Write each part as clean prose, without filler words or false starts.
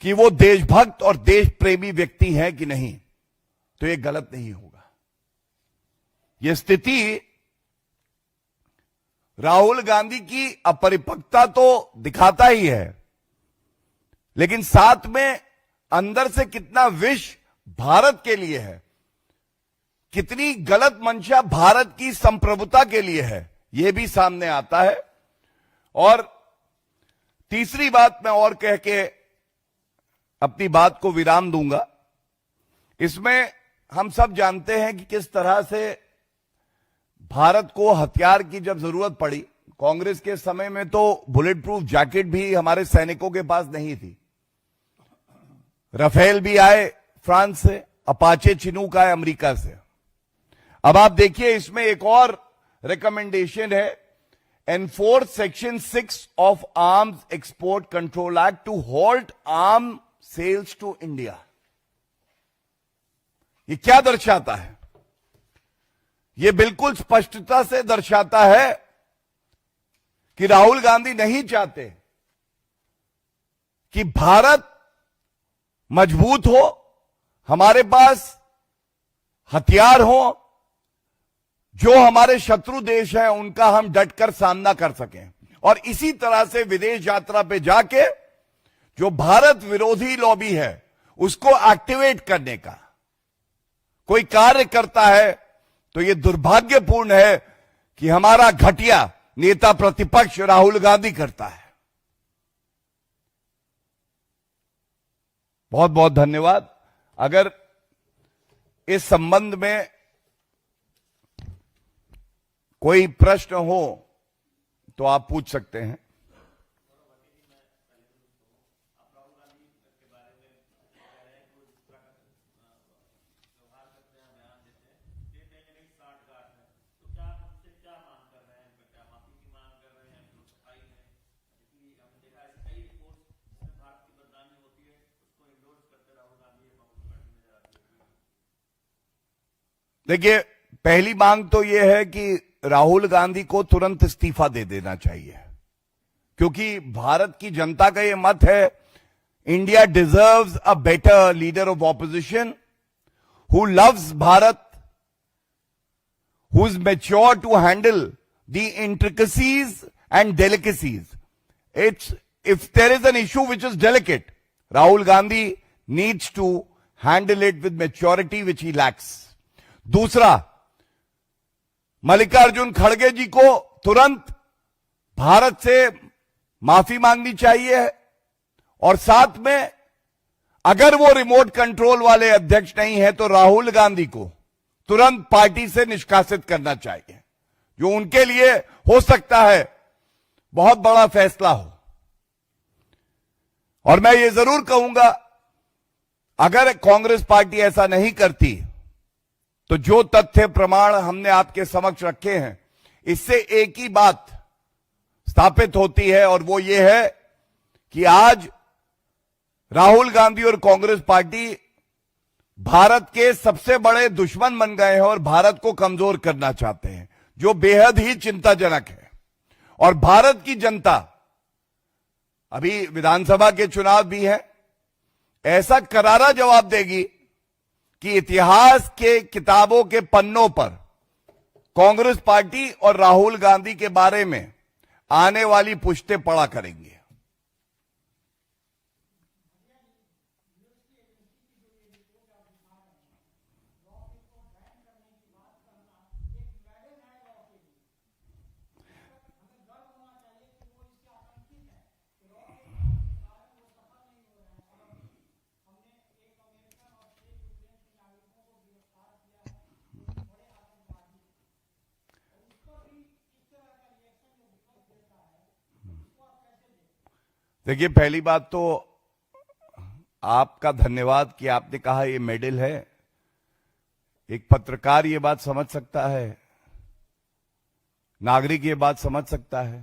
कि वो देशभक्त और देश प्रेमी व्यक्ति हैं कि नहीं, तो ये गलत नहीं होगा। ये स्थिति राहुल गांधी की अपरिपक्वता तो दिखाता ही है, लेकिन साथ में अंदर से कितना विष भारत के लिए है, कितनी गलत मंशा भारत की संप्रभुता के लिए है, यह भी सामने आता है। और तीसरी बात मैं और कह के अपनी बात को विराम दूंगा। इसमें हम सब जानते हैं कि किस तरह से भारत को हथियार की जब जरूरत पड़ी, कांग्रेस के समय में तो बुलेट प्रूफ जैकेट भी हमारे सैनिकों के पास नहीं थी। राफेल भी आए फ्रांस से, अपाचे चिनूक आए अमेरिका से। अब आप देखिए इसमें एक और रिकमेंडेशन है, enforce section 6 of arms export control act to hold arm sales to India. ये क्या दर्शाता है? ये बिल्कुल स्पष्टता से दर्शाता है कि राहुल गांधी नहीं चाहते कि भारत मजबूत हो, हमारे पास हथियार हो, जो हमारे शत्रु देश हैं उनका हम डटकर सामना कर सकें। और इसी तरह से विदेश यात्रा पे जाके जो भारत विरोधी लॉबी है उसको एक्टिवेट करने का कोई कार्य करता है, तो यह दुर्भाग्यपूर्ण है कि हमारा घटिया नेता प्रतिपक्ष राहुल गांधी करता है। बहुत बहुत धन्यवाद। अगर इस संबंध में कोई प्रश्न हो तो आप पूछ सकते हैं। देखिए, पहली मांग तो यह है कि राहुल गांधी को तुरंत इस्तीफा दे देना चाहिए, क्योंकि भारत की जनता का यह मत है, India deserves a better leader of opposition who loves Bharat, who is mature to handle the intricacies and delicacies. It's if there is an issue which is delicate, Rahul Gandhi needs to handle it with maturity which he lacks. दूसरा, मल्लिकार्जुन खड़गे जी को तुरंत भारत से माफी मांगनी चाहिए, और साथ में अगर वो रिमोट कंट्रोल वाले अध्यक्ष नहीं है तो राहुल गांधी को तुरंत पार्टी से निष्कासित करना चाहिए, जो उनके लिए हो सकता है बहुत बड़ा फैसला हो। और मैं ये जरूर कहूंगा, अगर कांग्रेस पार्टी ऐसा नहीं करती तो जो तथ्य प्रमाण हमने आपके समक्ष रखे हैं, इससे एक ही बात स्थापित होती है, और वो ये है कि आज राहुल गांधी और कांग्रेस पार्टी भारत के सबसे बड़े दुश्मन बन गए हैं और भारत को कमजोर करना चाहते हैं, जो बेहद ही चिंताजनक है। और भारत की जनता, अभी विधानसभा के चुनाव भी हैं, ऐसा करारा जवाब देगी कि इतिहास के किताबों के पन्नों पर कांग्रेस पार्टी और राहुल गांधी के बारे में आने वाली पुश्तें पड़ा करेंगे। देखिए, पहली बात तो आपका धन्यवाद कि आपने कहा ये मेडल है। एक पत्रकार ये बात समझ सकता है, नागरिक ये बात समझ सकता है,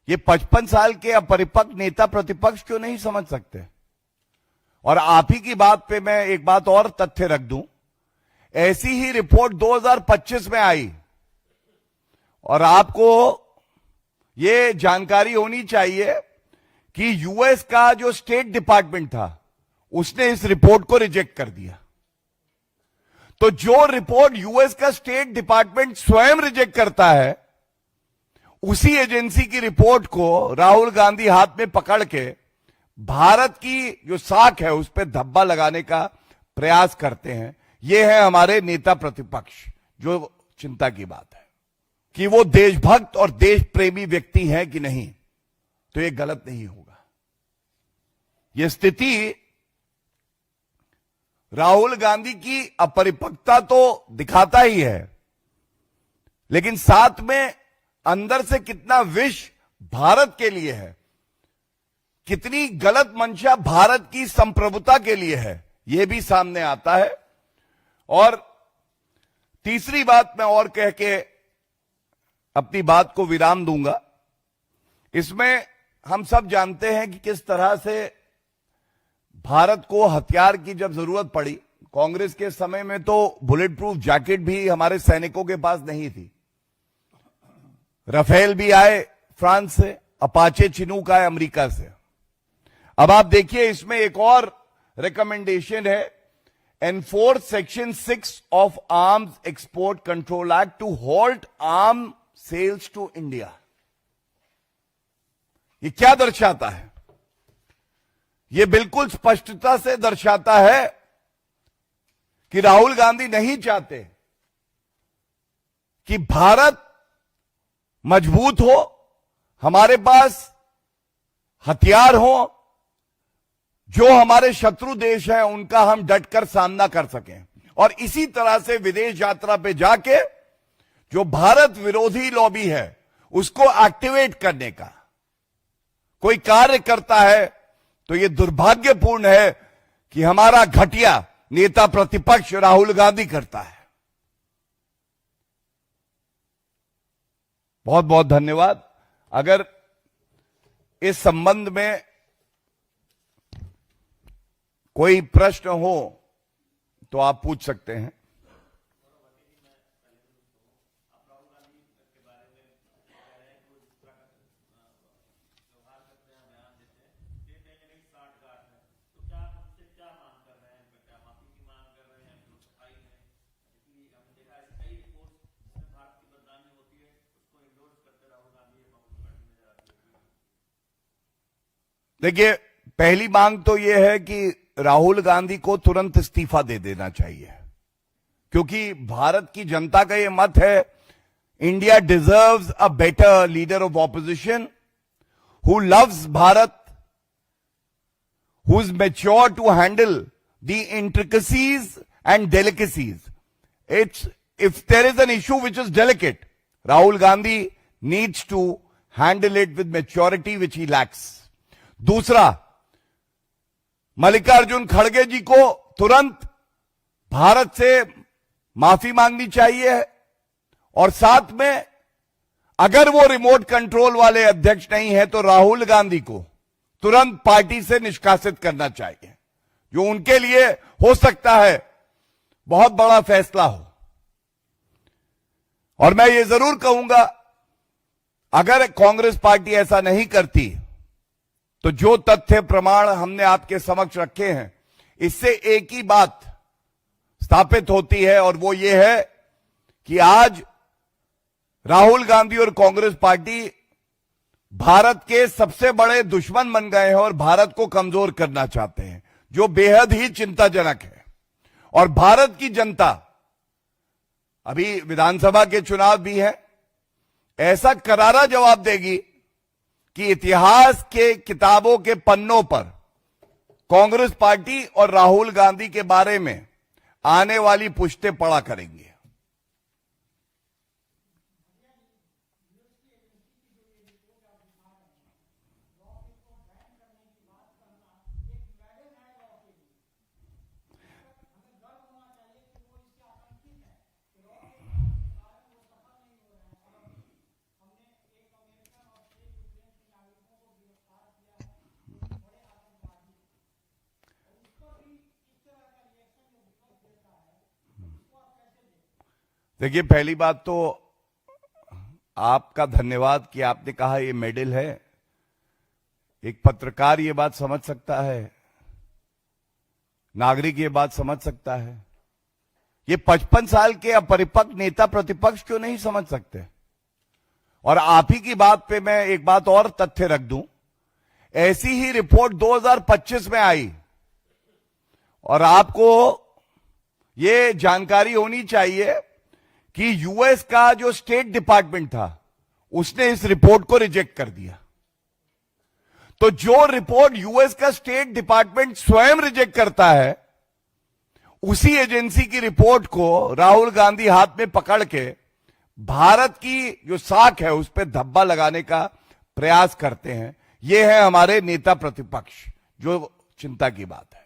ये 55 साल के अपरिपक्व नेता प्रतिपक्ष क्यों नहीं समझ सकते? और आप ही की बात पे मैं एक बात और तथ्य रख दूं, ऐसी ही रिपोर्ट 2025 में आई, और आपको ये जानकारी होनी चाहिए कि यूएस का जो स्टेट डिपार्टमेंट था उसने इस रिपोर्ट को रिजेक्ट कर दिया। तो जो रिपोर्ट यूएस का स्टेट डिपार्टमेंट स्वयं रिजेक्ट करता है, उसी एजेंसी की रिपोर्ट को राहुल गांधी हाथ में पकड़ के भारत की जो साख है उस पर धब्बा लगाने का प्रयास करते हैं। ये है हमारे नेता प्रतिपक्ष। जो चिंता की बात है कि वो देशभक्त और देश प्रेमी व्यक्ति हैं कि नहीं, तो ये गलत नहीं होगा। ये स्थिति राहुल गांधी की अपरिपक्वता तो दिखाता ही है, लेकिन साथ में अंदर से कितना विष भारत के लिए है, कितनी गलत मंशा भारत की संप्रभुता के लिए है, यह भी सामने आता है। और तीसरी बात मैं और कह के अपनी बात को विराम दूंगा। इसमें हम सब जानते हैं कि किस तरह से भारत को हथियार की जब जरूरत पड़ी, कांग्रेस के समय में तो बुलेट प्रूफ जैकेट भी हमारे सैनिकों के पास नहीं थी। राफेल भी आए फ्रांस से, अपाचे चिनूक आए अमेरिका से। अब आप देखिए इसमें एक और रिकमेंडेशन है, enforce section 6 of arms export control act to hold arm sales to India. ये क्या दर्शाता है? ये बिल्कुल स्पष्टता से दर्शाता है कि राहुल गांधी नहीं चाहते कि भारत मजबूत हो, हमारे पास हथियार हो, जो हमारे शत्रु देश हैं उनका हम डटकर सामना कर सकें। और इसी तरह से विदेश यात्रा पे जाके जो भारत विरोधी लॉबी है उसको एक्टिवेट करने का कोई कार्य करता है, तो यह दुर्भाग्यपूर्ण है कि हमारा घटिया नेता प्रतिपक्ष राहुल गांधी करता है। बहुत बहुत धन्यवाद। अगर इस संबंध में कोई प्रश्न हो तो आप पूछ सकते हैं। देखिए, पहली मांग तो यह है कि राहुल गांधी को तुरंत इस्तीफा दे देना चाहिए, क्योंकि भारत की जनता का यह मत है, India deserves a better leader of opposition who loves Bharat, who is mature to handle the intricacies and delicacies. It's if there is an issue which is delicate, Rahul Gandhi needs to handle it with maturity which he lacks. दूसरा, मल्लिकार्जुन खड़गे जी को तुरंत भारत से माफी मांगनी चाहिए, और साथ में अगर वो रिमोट कंट्रोल वाले अध्यक्ष नहीं है तो राहुल गांधी को तुरंत पार्टी से निष्कासित करना चाहिए, जो उनके लिए हो सकता है बहुत बड़ा फैसला हो। और मैं ये जरूर कहूंगा, अगर कांग्रेस पार्टी ऐसा नहीं करती तो जो तथ्य प्रमाण हमने आपके समक्ष रखे हैं, इससे एक ही बात स्थापित होती है, और वो ये है कि आज राहुल गांधी और कांग्रेस पार्टी भारत के सबसे बड़े दुश्मन बन गए हैं और भारत को कमजोर करना चाहते हैं, जो बेहद ही चिंताजनक है। और भारत की जनता, अभी विधानसभा के चुनाव भी है, ऐसा करारा जवाब देगी कि इतिहास के किताबों के पन्नों पर कांग्रेस पार्टी और राहुल गांधी के बारे में आने वाली पुश्तें पड़ा करेंगे। देखिए, पहली बात तो आपका धन्यवाद कि आपने कहा ये मेडल है। एक पत्रकार ये बात समझ सकता है, नागरिक ये बात समझ सकता है, ये 55 साल के अपरिपक्व नेता प्रतिपक्ष क्यों नहीं समझ सकते? और आप ही की बात पे मैं एक बात और तथ्य रख दूं, ऐसी ही रिपोर्ट 2025 में आई और आपको ये जानकारी होनी चाहिए कि यूएस का जो स्टेट डिपार्टमेंट था उसने इस रिपोर्ट को रिजेक्ट कर दिया। तो जो रिपोर्ट यूएस का स्टेट डिपार्टमेंट स्वयं रिजेक्ट करता है, उसी एजेंसी की रिपोर्ट को राहुल गांधी हाथ में पकड़ के भारत की जो साख है उस पर धब्बा लगाने का प्रयास करते हैं। यह है हमारे नेता प्रतिपक्ष, जो चिंता की बात है।